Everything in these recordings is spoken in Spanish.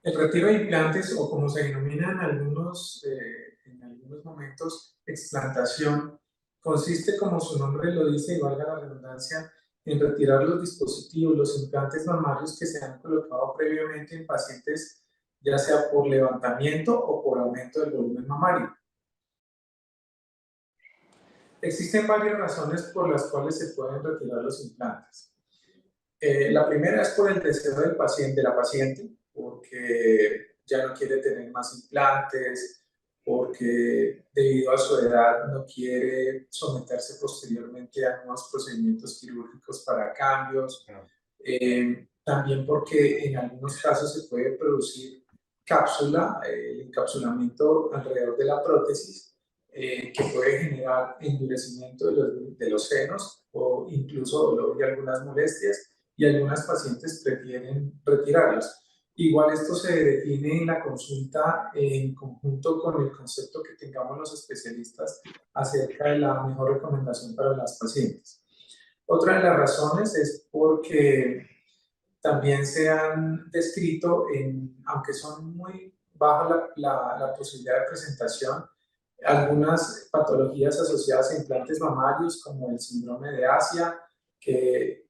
El retiro de implantes, o como se denomina en algunos momentos, explantación, consiste, como su nombre lo dice, y valga la redundancia, en retirar los dispositivos, los implantes mamarios que se han colocado previamente en pacientes, ya sea por levantamiento o por aumento del volumen mamario. Existen varias razones por las cuales se pueden retirar los implantes. La primera es por el deseo del paciente, de la paciente, porque ya no quiere tener más implantes, porque debido a su edad no quiere someterse posteriormente a nuevos procedimientos quirúrgicos para cambios. También porque en algunos casos se puede producir cápsula, el encapsulamiento alrededor de la prótesis, que puede generar endurecimiento de los senos o incluso dolor y algunas molestias, y algunas pacientes prefieren retirarlos. Igual esto se define en la consulta en conjunto con el concepto que tengamos los especialistas acerca de la mejor recomendación para las pacientes. Otra de las razones es porque también se han descrito, aunque son muy bajas la posibilidad de presentación, algunas patologías asociadas a implantes mamarios, como el síndrome de Asia, que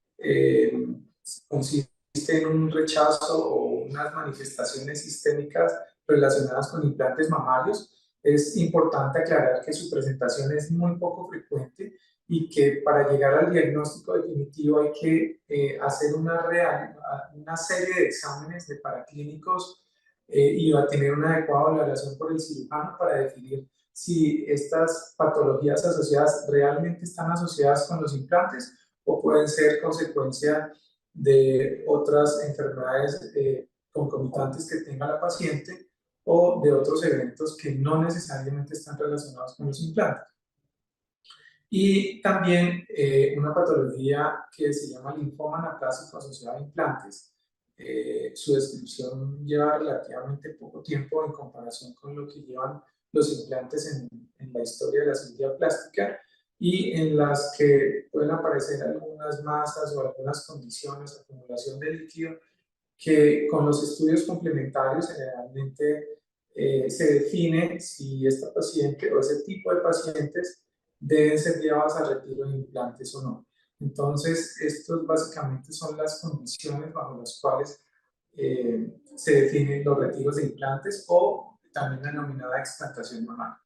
consiste en un rechazo o unas manifestaciones sistémicas relacionadas con implantes mamarios. Es importante aclarar que su presentación es muy poco frecuente y que para llegar al diagnóstico definitivo hay que hacer una serie de exámenes de paraclínicos y va a tener una adecuada valoración por el cirujano para definir si estas patologías asociadas realmente están asociadas con los implantes o pueden ser consecuencia de otras enfermedades concomitantes que tenga la paciente o de otros eventos que no necesariamente están relacionados con los implantes. Y también una patología que se llama linfoma anaplásico asociado a implantes. Su descripción lleva relativamente poco tiempo en comparación con lo que llevan los implantes en la historia de la cirugía plástica, y en las que pueden aparecer algunas masas o algunas condiciones, acumulación de líquido, que con los estudios complementarios generalmente se define si esta paciente o ese tipo de pacientes deben ser llevados a retiro de implantes o no. Entonces, estos básicamente son las condiciones bajo las cuales se definen los retiros de implantes, o también la denominada explantación mamaria.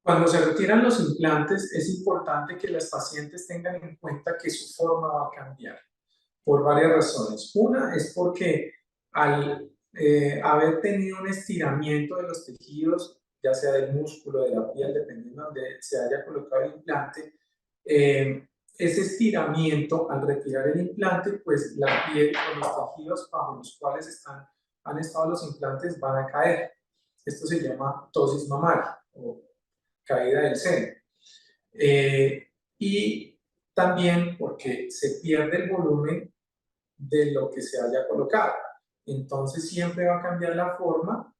Cuando se retiran los implantes, es importante que las pacientes tengan en cuenta que su forma va a cambiar por varias razones. Una es porque al haber tenido un estiramiento de los tejidos, ya sea del músculo, de la piel, dependiendo de donde se haya colocado el implante, ese estiramiento, al retirar el implante, pues la piel o los tejidos bajo los cuales han estado los implantes van a caer. Esto se llama ptosis mamaria o caída del seno. Y también porque se pierde el volumen de lo que se haya colocado. Entonces siempre va a cambiar la forma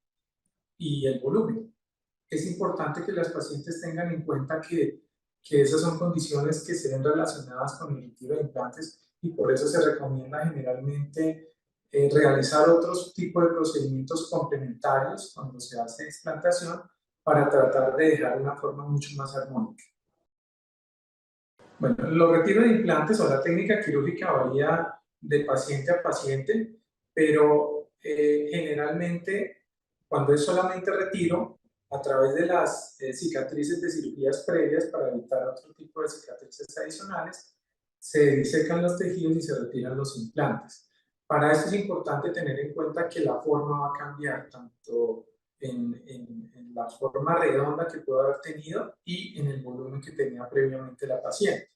y el volumen. Es importante que las pacientes tengan en cuenta que esas son condiciones que se ven relacionadas con el retiro de implantes, y por eso se recomienda generalmente realizar otros tipos de procedimientos complementarios cuando se hace explantación, para tratar de dejar una forma mucho más armónica. Bueno, los retiros de implantes o la técnica quirúrgica varía de paciente a paciente, pero generalmente cuando es solamente retiro, a través de las cicatrices de cirugías previas para evitar otro tipo de cicatrices adicionales, se disecan los tejidos y se retiran los implantes. Para eso es importante tener en cuenta que la forma va a cambiar tanto en la forma redonda que puede haber tenido y en el volumen que tenía previamente la paciente.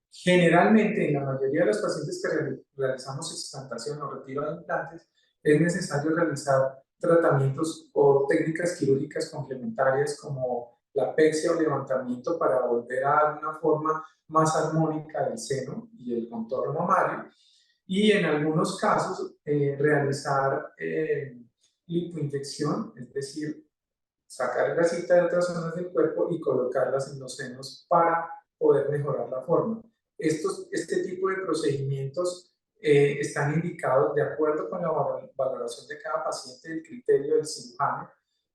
Generalmente, en la mayoría de los pacientes que realizamos explantación o retiro de implantes, es necesario realizar tratamientos o técnicas quirúrgicas complementarias como la pexia o levantamiento, para volver a dar una forma más armónica del seno y el contorno mamario, y en algunos casos realizar lipoinyección, es decir, sacar grasita de otras zonas del cuerpo y colocarlas en los senos para poder mejorar la forma. Este tipo de procedimientos están indicados de acuerdo con la valoración de cada paciente, el criterio del cirujano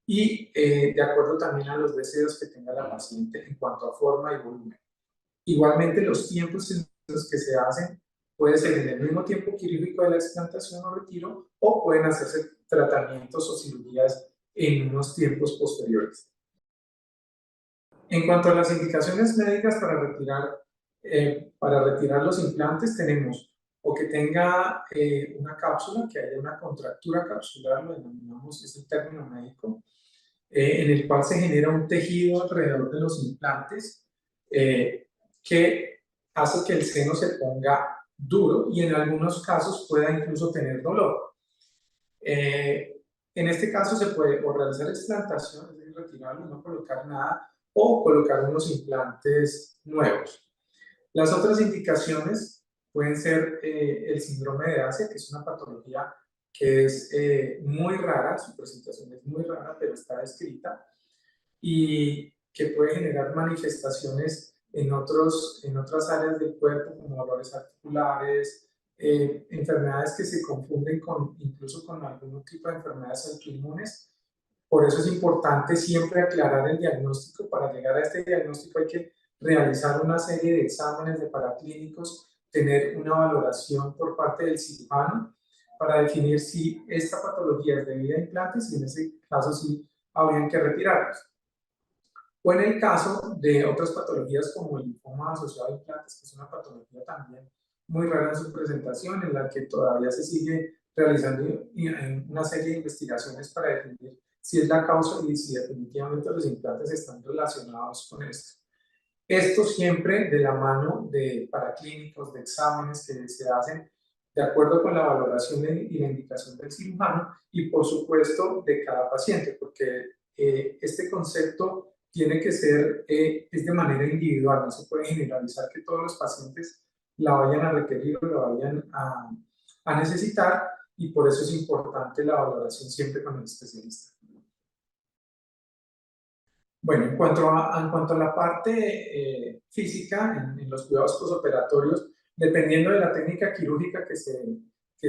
y de acuerdo también a los deseos que tenga la paciente en cuanto a forma y volumen. Igualmente, los tiempos en los que se hacen puede ser en el mismo tiempo quirúrgico de la explantación o retiro, o pueden hacerse tratamientos o cirugías en unos tiempos posteriores. En cuanto a las indicaciones médicas para retirar los implantes, tenemos o que tenga una cápsula, que haya una contractura capsular, lo denominamos, es el término médico, en el cual se genera un tejido alrededor de los implantes que hace que el seno se ponga duro y en algunos casos pueda incluso tener dolor. En este caso se puede o realizar explantación, es decir, retirarlo y no colocar nada, o colocar unos implantes nuevos. Las otras indicaciones pueden ser el síndrome de Asia, que es una patología que es muy rara, su presentación es muy rara, pero está descrita, y que puede generar manifestaciones en otras áreas del cuerpo, como dolores articulares, enfermedades que se confunden incluso con algún tipo de enfermedades autoinmunes. Por eso es importante siempre aclarar el diagnóstico. Para llegar a este diagnóstico hay que realizar una serie de exámenes de paraclínicos, tener una valoración por parte del cirujano para definir si esta patología es debida a implantes y en ese caso sí habrían que retirarlos. O en el caso de otras patologías como el linfoma asociado a implantes, que es una patología también muy rara en su presentación, en la que todavía se sigue realizando una serie de investigaciones para definir si es la causa y si definitivamente los implantes están relacionados con esto. Esto siempre de la mano de paraclínicos, de exámenes que se hacen de acuerdo con la valoración y la indicación del cirujano y por supuesto de cada paciente, porque este concepto tiene que ser es de manera individual, no se puede generalizar que todos los pacientes la vayan a requerir o la vayan a necesitar, y por eso es importante la valoración siempre con el especialista. Bueno, en cuanto a la parte física, en los cuidados posoperatorios, dependiendo de la técnica quirúrgica que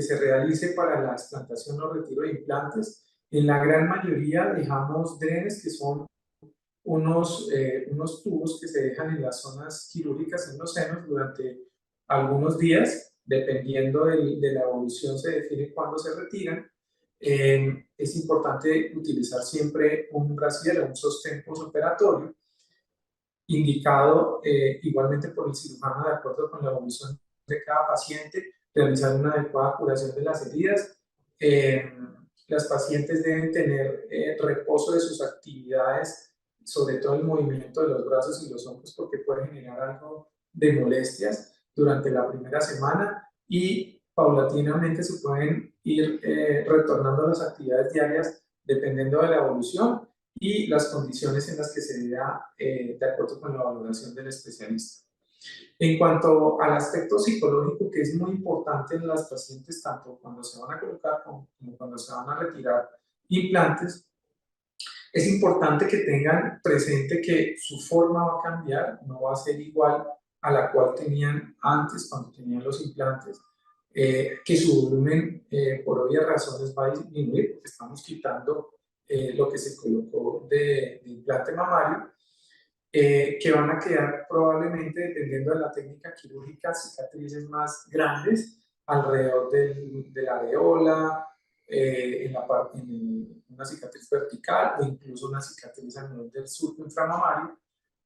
se realice para la explantación o retiro de implantes, en la gran mayoría dejamos drenes, que son unos tubos que se dejan en las zonas quirúrgicas, en los senos, durante algunos días, dependiendo de la evolución se define cuándo se retiran. Es importante utilizar siempre un brasier o un sostén postoperatorio, indicado igualmente por el cirujano de acuerdo con la evolución de cada paciente, realizar una adecuada curación de las heridas. Las pacientes deben tener reposo de sus actividades, sobre todo el movimiento de los brazos y los hombros, porque puede generar algo de molestias durante la primera semana, y paulatinamente se pueden ir retornando a las actividades diarias dependiendo de la evolución y las condiciones en las que se vea de acuerdo con la valoración del especialista. En cuanto al aspecto psicológico, que es muy importante en las pacientes, tanto cuando se van a colocar como cuando se van a retirar implantes, es importante que tengan presente que su forma va a cambiar, no va a ser igual a la cual tenían antes cuando tenían los implantes, que su volumen por obvias razones va a disminuir porque estamos quitando lo que se colocó de implante mamario, que van a quedar probablemente, dependiendo de la técnica quirúrgica, cicatrices más grandes alrededor de la areola, en una cicatriz vertical o incluso una cicatriz a nivel del surco inframamario,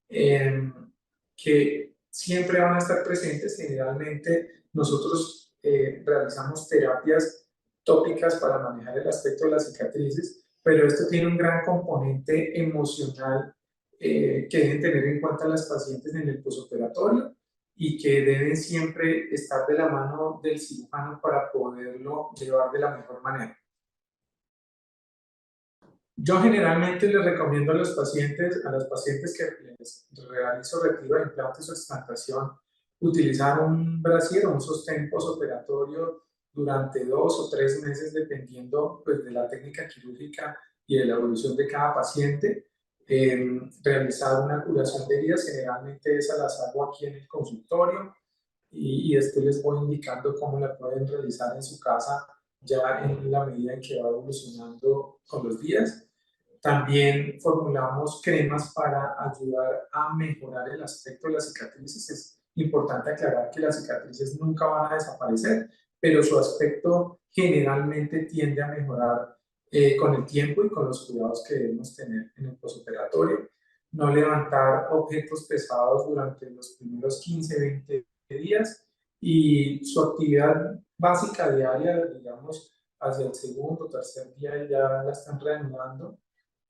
que siempre van a estar presentes. Generalmente nosotros realizamos terapias tópicas para manejar el aspecto de las cicatrices, pero esto tiene un gran componente emocional que deben tener en cuenta las pacientes en el posoperatorio y que deben siempre estar de la mano del cirujano para poderlo llevar de la mejor manera. Yo generalmente les recomiendo a las pacientes que les realizo retiro de implantes o explantación, utilizar un brasier o un sostén posoperatorio durante 2 o 3 meses, dependiendo pues, de la técnica quirúrgica y de la evolución de cada paciente. Realizar una curación de heridas, generalmente esas las hago aquí en el consultorio. y después les voy indicando cómo la pueden realizar en su casa ya en la medida en que va evolucionando con los días. También formulamos cremas para ayudar a mejorar el aspecto de las cicatrices. Es importante aclarar que las cicatrices nunca van a desaparecer, pero su aspecto generalmente tiende a mejorar con el tiempo y con los cuidados que debemos tener en el posoperatorio. No levantar objetos pesados durante los primeros 15-20 días y su actividad básica diaria, digamos, hacia el segundo o tercer día ya la están reanudando.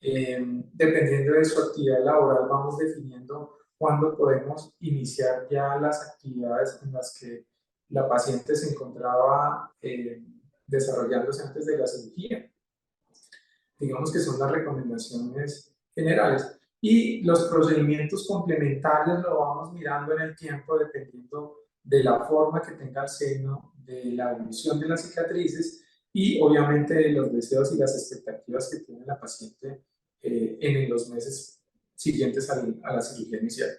Dependiendo de su actividad laboral, vamos definiendo cuándo podemos iniciar ya las actividades en las que la paciente se encontraba desarrollándose antes de la cirugía. Digamos que son las recomendaciones generales. Y los procedimientos complementarios lo vamos mirando en el tiempo dependiendo de la forma que tenga el seno, de la evolución de las cicatrices y obviamente de los deseos y las expectativas que tiene la paciente en los meses siguientes a la cirugía inicial.